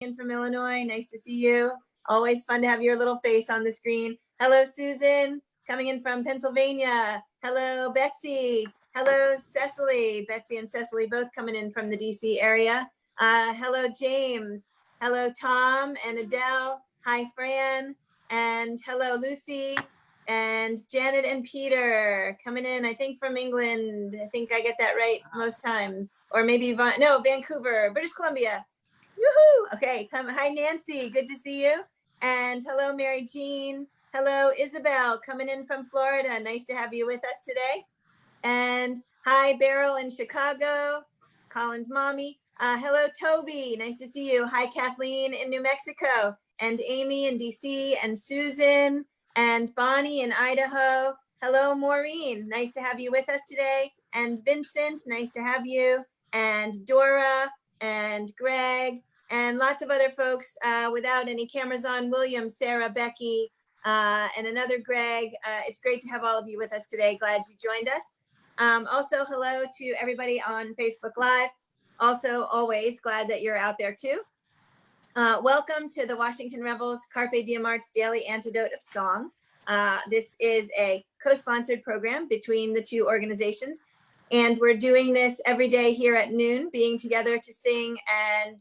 in from Illinois. Nice to see you. Always fun to have your little face on the screen. Hello, Susan, coming in from Pennsylvania. Hello, Betsy. Hello, Cecily. Betsy and Cecily both coming in from the DC area. Hello, James. Hello, Tom and Adele. Hi, Fran. And hello, Lucy. And Janet and Peter coming in, I think from England. I think I get that right most times. Or maybe, no, Vancouver, British Columbia. Woohoo! Okay, hi, Nancy. Good to see you. And hello, Mary Jean. Hello, Isabel, coming in from Florida. Nice to have you with us today. And hi, Beryl in Chicago. Colin's mommy. Hello, Toby. Nice to see you. Hi, Kathleen in New Mexico. And Amy in DC. And Susan. And Bonnie in Idaho. Hello, Maureen. Nice to have you with us today. And Vincent, nice to have you. And Dora and Greg and lots of other folks without any cameras on. William, Sarah, Becky, and another Greg. It's great to have all of you with us today. Glad you joined us. Also, hello to everybody on Facebook Live. Also, always glad that you're out there too. Welcome to the Washington Rebels Carpe Diem Arts Daily Antidote of Song. This is a co-sponsored program between the two organizations, and we're doing this every day here at noon, being together to sing and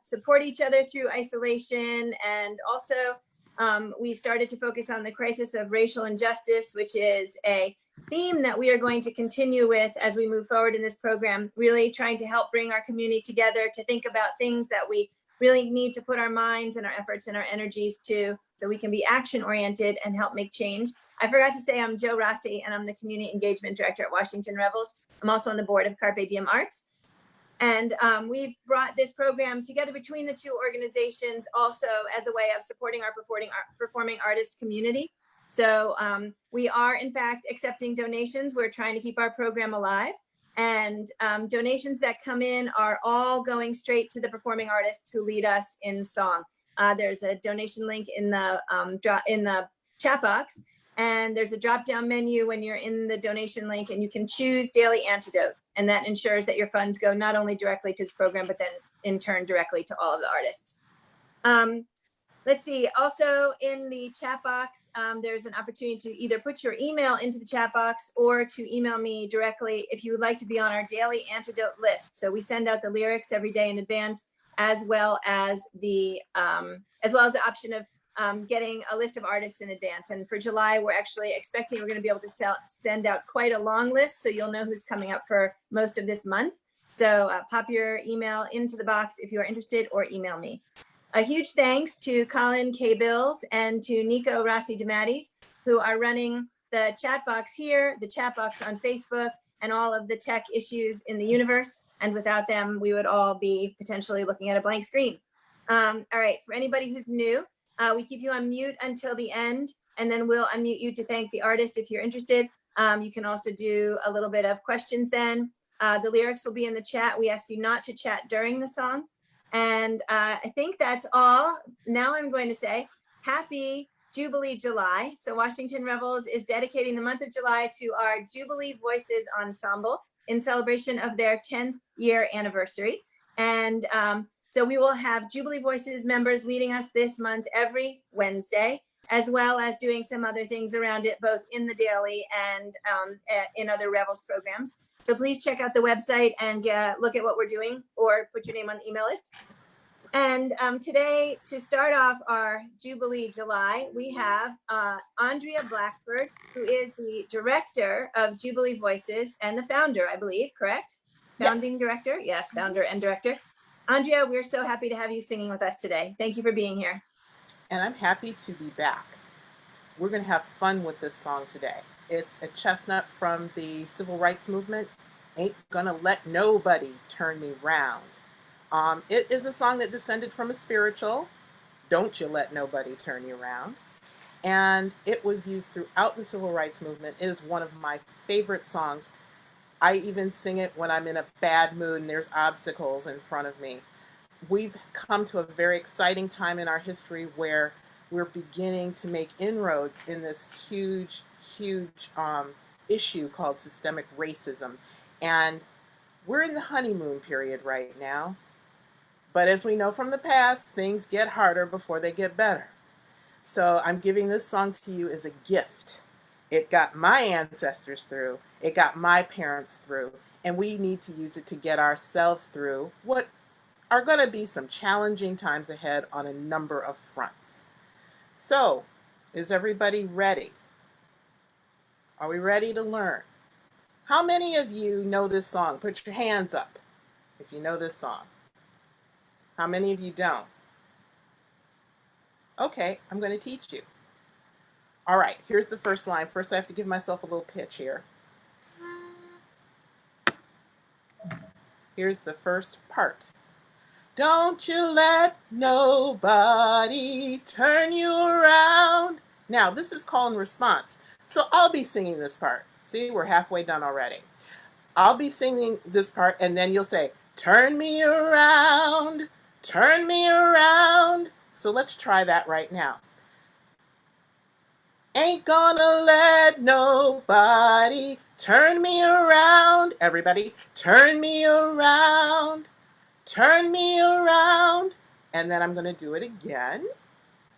support each other through isolation. And also, we started to focus on the crisis of racial injustice, which is a theme that we are going to continue with as we move forward in this program, really trying to help bring our community together to think about things that we really need to put our minds and our efforts and our energies to, so we can be action oriented and help make change. I forgot to say I'm Jo Rossi, and I'm the Community Engagement Director at Washington Rebels. I'm also on the board of Carpe Diem Arts. And we've brought this program together between the two organizations also as a way of supporting our performing artist community. So we are in fact accepting donations. We're trying to keep our program alive. And donations that come in are all going straight to the performing artists who lead us in song. There's a donation link in the chat box, and there's a drop-down menu when you're in the donation link, and you can choose Daily Antidote, and that ensures that your funds go not only directly to this program, but then in turn directly to all of the artists. Let's see, also in the chat box, there's an opportunity to either put your email into the chat box or to email me directly if you would like to be on our daily antidote list. So we send out the lyrics every day in advance, as well as the option of getting a list of artists in advance. And for July, we're actually expecting we're going to be able to send out quite a long list, so you'll know who's coming up for most of this month. So pop your email into the box if you are interested, or email me. A huge thanks to Colin K. Bills and to Nico Rossi DeMattis, who are running the chat box here, the chat box on Facebook, and all of the tech issues in the universe. And without them, we would all be potentially looking at a blank screen. All right, for anybody who's new, we keep you on mute until the end, and then we'll unmute you to thank the artist if you're interested. You can also do a little bit of questions then. The lyrics will be in the chat. We ask you not to chat during the song. And I think that's all. Now I'm going to say happy Jubilee July. So Washington Rebels is dedicating the month of July to our Jubilee Voices Ensemble in celebration of their 10th year anniversary. And so we will have Jubilee Voices members leading us this month every Wednesday, as well as doing some other things around it, both in the daily and in other Rebels programs. So please check out the website and look at what we're doing, or put your name on the email list. And today, to start off our Jubilee July, we have Andrea Blackford, who is the director of Jubilee Voices and the founder, I believe, correct? Founding director? Yes, founder and director. Andrea, we're so happy to have you singing with us today. Thank you for being here. And I'm happy to be back. We're going to have fun with this song today. It's a chestnut from the civil rights movement. Ain't gonna let nobody turn me round. It is a song that descended from a spiritual, Don't You Let Nobody Turn You Round. And it was used throughout the civil rights movement. It is one of my favorite songs. I even sing it when I'm in a bad mood and there's obstacles in front of me. We've come to a very exciting time in our history where we're beginning to make inroads in this huge issue called systemic racism. And we're in the honeymoon period right now. But as we know from the past, things get harder before they get better. So I'm giving this song to you as a gift. It got my ancestors through, it got my parents through, and we need to use it to get ourselves through what are going to be some challenging times ahead on a number of fronts. So, is everybody ready? Are we ready to learn? How many of you know this song? Put your hands up if you know this song. How many of you don't? Okay, I'm going to teach you. All right, here's the first line. First, I have to give myself a little pitch here. Here's the first part. Don't you let nobody turn you around. Now, this is call and response. So I'll be singing this part. See, we're halfway done already. I'll be singing this part, and then you'll say, turn me around, turn me around. So let's try that right now. Ain't gonna let nobody turn me around. Everybody, turn me around. Turn me around. And then I'm going to do it again.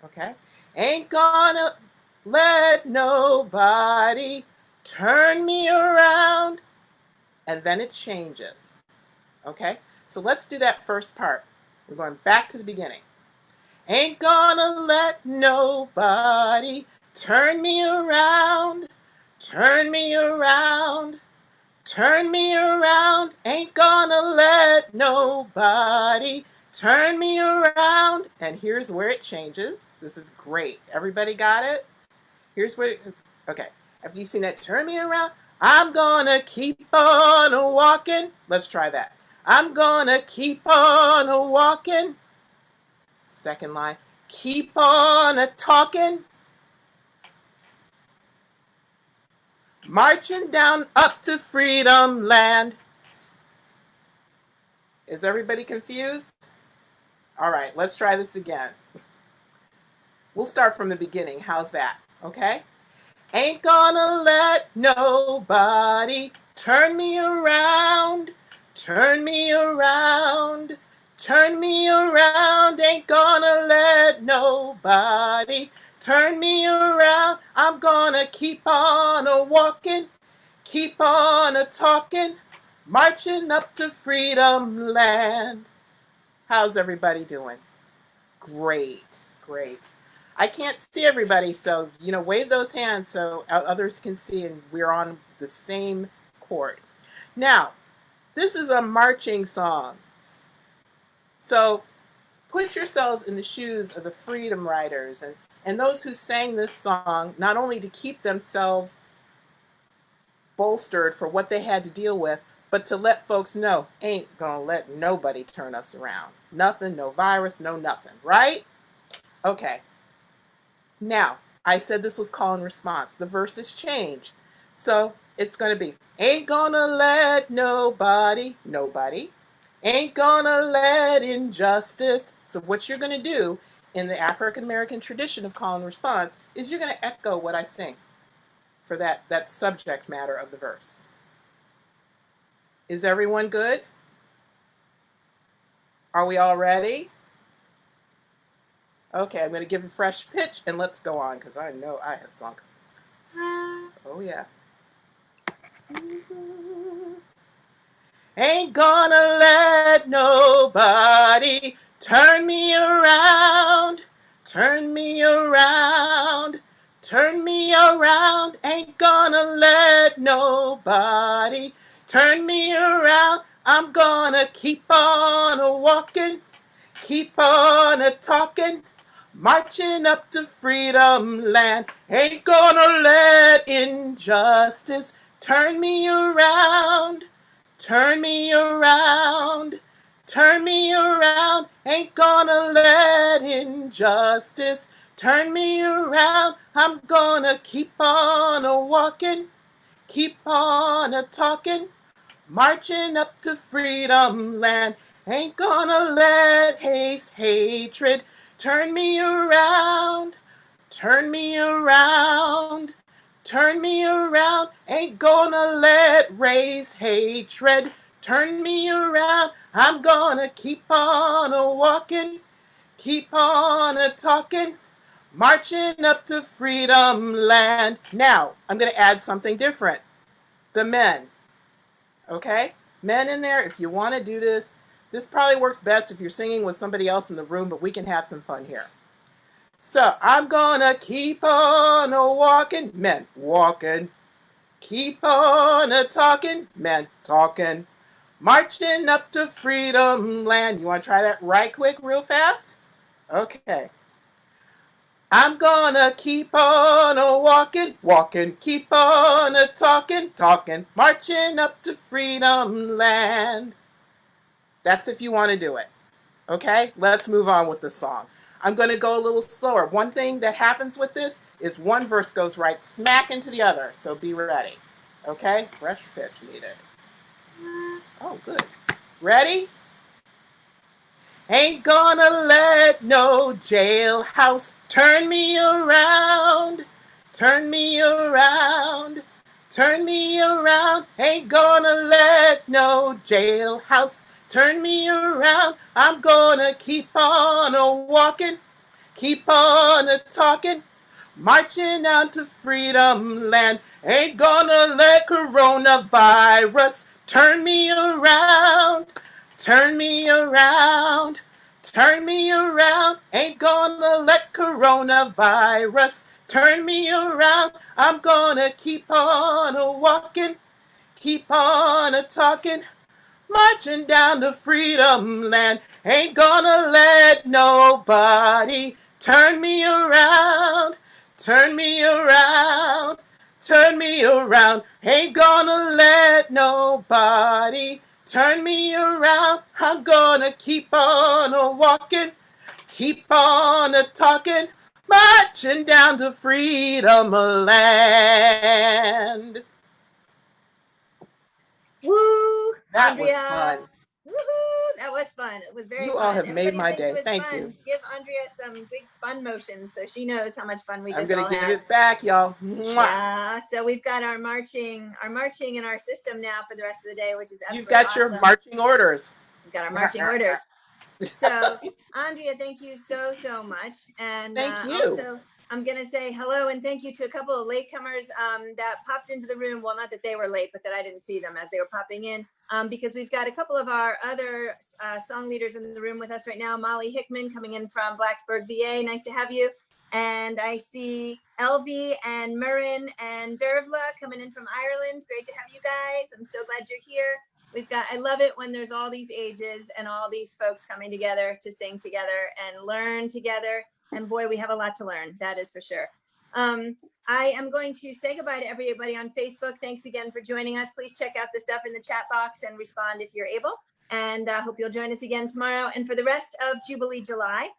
Okay. Ain't gonna let nobody turn me around. And then it changes. Okay. So let's do that first part. We're going back to the beginning. Ain't gonna let nobody turn me around. Turn me around. Turn me around, ain't gonna let nobody turn me around. And here's where it changes. This is great. Everybody got it? Here's where, okay. After you've seen that, turn me around, I'm gonna keep on walking. Let's try that. I'm gonna keep on walking. Second line, keep on talking. Marching down up to freedom land. Is everybody confused? All right, let's try this again. We'll start from the beginning. How's that? Okay? Ain't gonna let nobody turn me around. Turn me around. Turn me around. Ain't gonna let nobody turn me around. I'm gonna keep on walking. Keep on talking. Marching up to freedom land. How's everybody doing? Great, great. I can't see everybody, so, wave those hands so others can see and we're on the same chord. Now, this is a marching song. So put yourselves in the shoes of the freedom riders and those who sang this song, not only to keep themselves bolstered for what they had to deal with, but to let folks know, ain't gonna let nobody turn us around. Nothing, no virus, no nothing, right? Okay. Now, I said this was call and response. The verses change. So it's going to be, ain't gonna let nobody, ain't gonna let injustice. So what you're going to do in the African American tradition of call and response is you're going to echo what I sing for that subject matter of the verse. Is everyone good? Are we all ready? Okay, I'm going to give a fresh pitch and let's go on because I know I have sunk. Oh, yeah. Ain't gonna let nobody turn me around. Turn me around. Turn me around. Ain't gonna let nobody turn me around. I'm gonna keep on walking. Keep on talking. Marching up to freedom land. Ain't gonna let injustice turn me around. Turn me around. Turn me around. Ain't gonna let injustice turn me around. I'm gonna keep on walking. Keep on talking. Marching up to freedom land. Ain't gonna let hatred turn me around. Turn me around. Turn me around. Ain't gonna let race hatred turn me around. I'm gonna keep on a walking, keep on a talking, marching up to freedom land. Now, I'm gonna add something different. The men, okay? Men in there, if you wanna do this, this probably works best if you're singing with somebody else in the room, but we can have some fun here. So, I'm gonna keep on a walking, men walking, keep on a talking, men talking, marching up to freedom land. You want to try that right quick, real fast? Okay. I'm gonna keep on a walking, walking, keep on a talking, talking, marching up to freedom land. That's if you want to do it. Okay, let's move on with the song. I'm going to go a little slower. One thing that happens with this is one verse goes right smack into the other, so be ready. Okay, fresh pitch needed. Oh, good. Ready? Ain't gonna let no jailhouse turn me around, turn me around, turn me around. Ain't gonna let no jailhouse turn me around. I'm gonna keep on a walking, keep on a talking, marching out to freedom land. Ain't gonna let coronavirus turn me around, turn me around, turn me around. Ain't gonna let coronavirus turn me around. I'm gonna keep on a walking, keep on a talking, marching down to freedom land. Ain't gonna let nobody turn me around, turn me around, turn me around. Ain't gonna let nobody turn me around. I'm gonna keep on a walking, keep on a talking, marching down to freedom land. Woo, That Andrea. was fun. Woohoo, that was fun. It was very You fun. all have made Everybody my thinks it day. was Thank fun. you. Give Andrea some big fun motions so she knows how much fun we I'm just gonna all give had. it back, y'all. Mwah. Yeah, so we've got our marching in our system now for the rest of the day, which is absolutely You've got awesome. your marching orders. We've got our marching orders. So, Andrea, thank you so much. And Thank you. Also, I'm going to say hello and thank you to a couple of latecomers that popped into the room. Well, not that they were late, but that I didn't see them as they were popping in, because we've got a couple of our other song leaders in the room with us right now. Molly Hickman coming in from Blacksburg, VA. Nice to have you. And I see Elvie and Murrin and Dervla coming in from Ireland. Great to have you guys. I'm so glad you're here. I love it when there's all these ages and all these folks coming together to sing together and learn together. And boy, we have a lot to learn. That is for sure. I am going to say goodbye to everybody on Facebook. Thanks again for joining us. Please check out the stuff in the chat box and respond if you're able. And I hope you'll join us again tomorrow. And for the rest of Jubilee July,